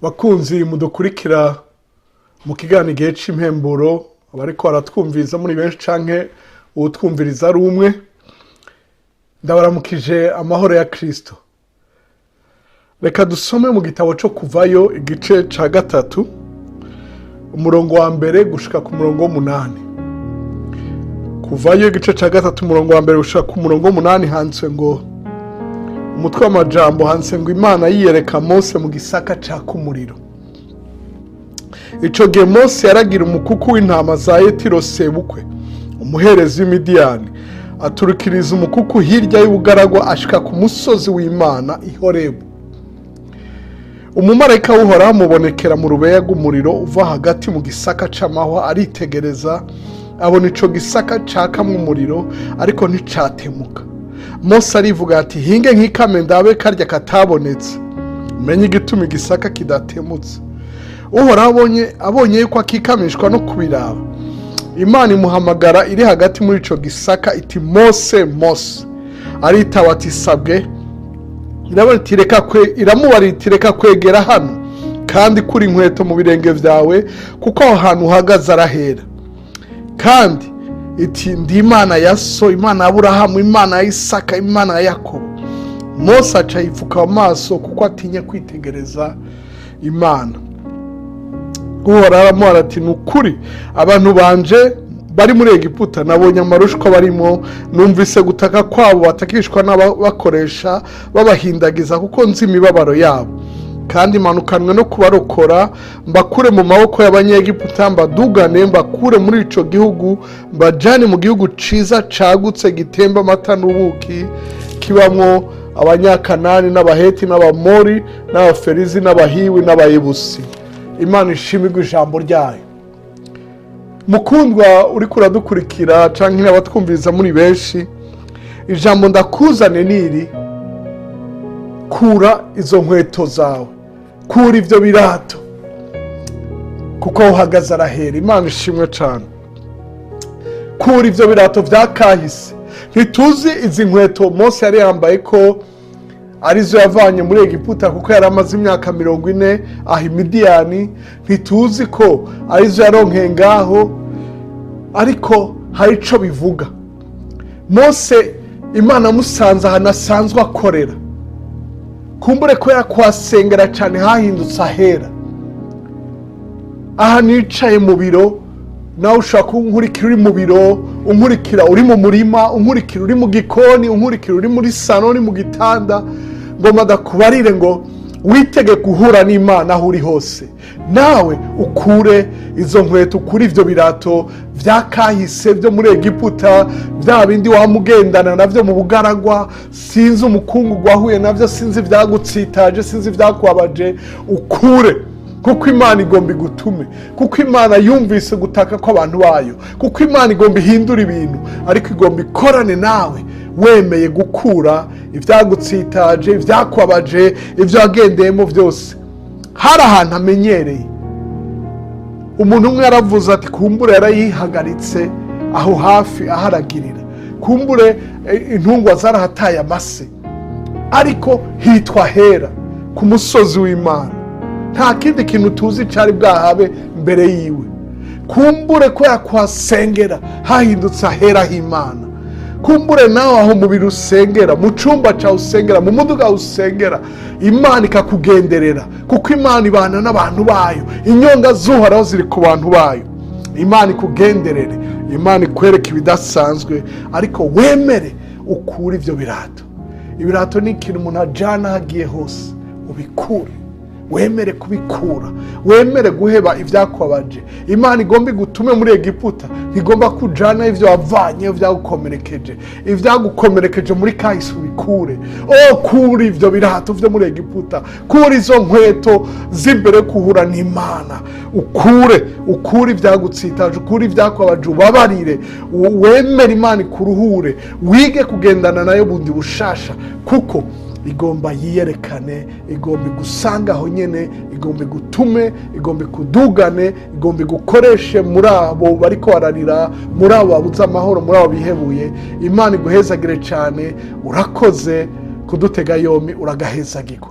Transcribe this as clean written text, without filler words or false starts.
bakunzi mudukurikira mu kiganiro igihe c'impemburo abariko baratwumviriza muri benshi canke uwutwumviriza ari umwe, ndabaramukije amahoro ya Kristo. Reka dusome mu gitabo co Kuvayo igice ca 3 umurongo wa mbere gushika ku murongo w'8. Kuvayo igice ca 3 umurongo wa mbere gushika ku murongo w'8 handitswe ngo, umutwe w'amajambo handitse ngo Imana yiyereka Mose mu gisaka caka umuriro. Ico gihe Mose yaragira umukuku w'intama za Yetiro sebukwe, umuherezi w'Imidiyani, aturukiriza umukuku hirya y'ubugaragwa ashika ku musozi w'Imana i Horebu. Umumarayika w'Uhoraho amubonekera mu rubeya rw'umuriro uva hagati mu gisaka c'amahwa, aritegereza abona ico gisaka cakamwo umuriro ariko nticatemuka. Mose arivuga ati, hinge nk'ikame ndabe karya katabonetse, menye igituma igisaka kidatemutse. Uhoraho abonye yuko akikamishwa no kubiraba, Imana imuhamagara iri hagati muri ico gisaka iti, Mose, Mose. Aritaba ati, sabwe. Iramubarira iti, reka kwegera hano kandi kuri inkweto mu birenge vyawe, kuko aho hantu uhagaze arahera. Kandi iti, ndi Imana ya so, Imana ya Aburahamu, Imana ya Isaka, Imana ya Yakobo. Mose aca yipfuka amaso kuko atinye kwitegereza Imana. Uhoraho aramuhora ati, nukuri abantu banje bari muri Egiputa nabonye amarushwa barimo, numvise gutaka kwabo batakishwa n'abakoresha babahindagiza, kuko nzi imibabaro yabo. Kandi manukanwe no kubarokora, mbakure mu maboko y'Abanyegiputa, mbadugane mbakure muri ico gihugu, mbajane mu gihugu ciza cagutse gitemba amata n'ubuki, kibamwo Abanyakanani n'Abaheti n'Abamori n'Abaferizi n'Abahiwi n'Abayebusi. Imana ishimirwe ijambo ryayo. Mukundwa uriko uradukurikira canke n'abatwumviriza muri benshi, ijambo ndakuzane niri: kura izo nkweto zawe, kura ivyo birato, kuko uhagaze arahera. Imana ishimwe cane. Kura ivyo birato vya kahise. Ntituzi izi nkweto Mose yari yambaye ko arizo yavanye muri Egiputa, kuko yari amaze imyaka 40 aho Imidiyani. Ntituzi ko arizo yaronkeye ngaho, ariko hari ico bivuga. Mose Imana musanze ahantu asanzwe akorera, kumbure ko yakwasengera cane hahindutse ahera. Aha nicaye mu biro, nawe ushaka unkurikira uri mu biro, unkurikira uri mu murima, unkurikira uri mu gikoni, unkurikira uri muri sano, uri mu gitanda, ngoma ndakubarire ngo witege guhura n'Imana aho uri hose. Nawe ukure izo nkweto, ukure ivyo birato vya kahise vyo muri Egiputa, vya bindi wamugendana navyo mu bugaragwa, sinzi umukungu wahuye navyo, sinzi vyagutsitaje, sinzi vyakwabaje. Ukure, kuko Imana igomba igutume, kuko Imana yumvise gutaka kw'abantu bayo, kuko Imana igomba ihindura ibintu, ariko igomba ikorane nawe wemeye gukura ivyagutsitaje, ivyakwabaje, ivyo wagendeyemo vyose. Hari ahantu amenyereye. Umuntu umwe yaravuze ati, kumbure yarayihagaritse aho hafi aharagirira, kumbure intungwa zarahataye amase, ariko hitwa hera ku musozi w'Imana. Nta kindi kintu tuzi cari bwahabe mbere yiwe. Kumbure ko yakwasengera hahindutse ahera h'Imana. Kumbure nawe aho mubiri usengera, mu cumba cawe usengera, mu muduga usengera, Imana ikakugenderera, kuko Imana ibana n'abantu bayo. Inyonga z'Uhoraho ziri ku bantu bayo. Imana ikugenderere, Imana ikwereke ibidasanzwe, ariko wemere ukure ivyo birato. Ibirato ni ikintu umuntu ajana hagiye hose, ubikure. Wemere kubikura, wemere guheba ivyakwabaje. Imana igomba igutume muri Egiputa, ntigomba kujana ivyo wavanye vyagukomerekeje. Ivyagukomerekeje muri kahise ubikure. Kura ivyo birato vyo muri Egiputa, kura izo nkweto z'imbere kuhura n'Imana. Ukure ivyagutsitaje, ukure ivyakwabaje, ubabarire, wemere Imana ikuruhure, wige kugendana nayo bundi bushasha, kuko igomba yiyerekane, igomba igusanga aho nyene, igomba igutume, igomba ikudugane, igomba igukoreshe muri abo bariko bararira, muri abo babuze amahoro, muri abo bihebuye. Imana iguhezagire cane. Urakoze kudutega yombi, uragahezagirwa.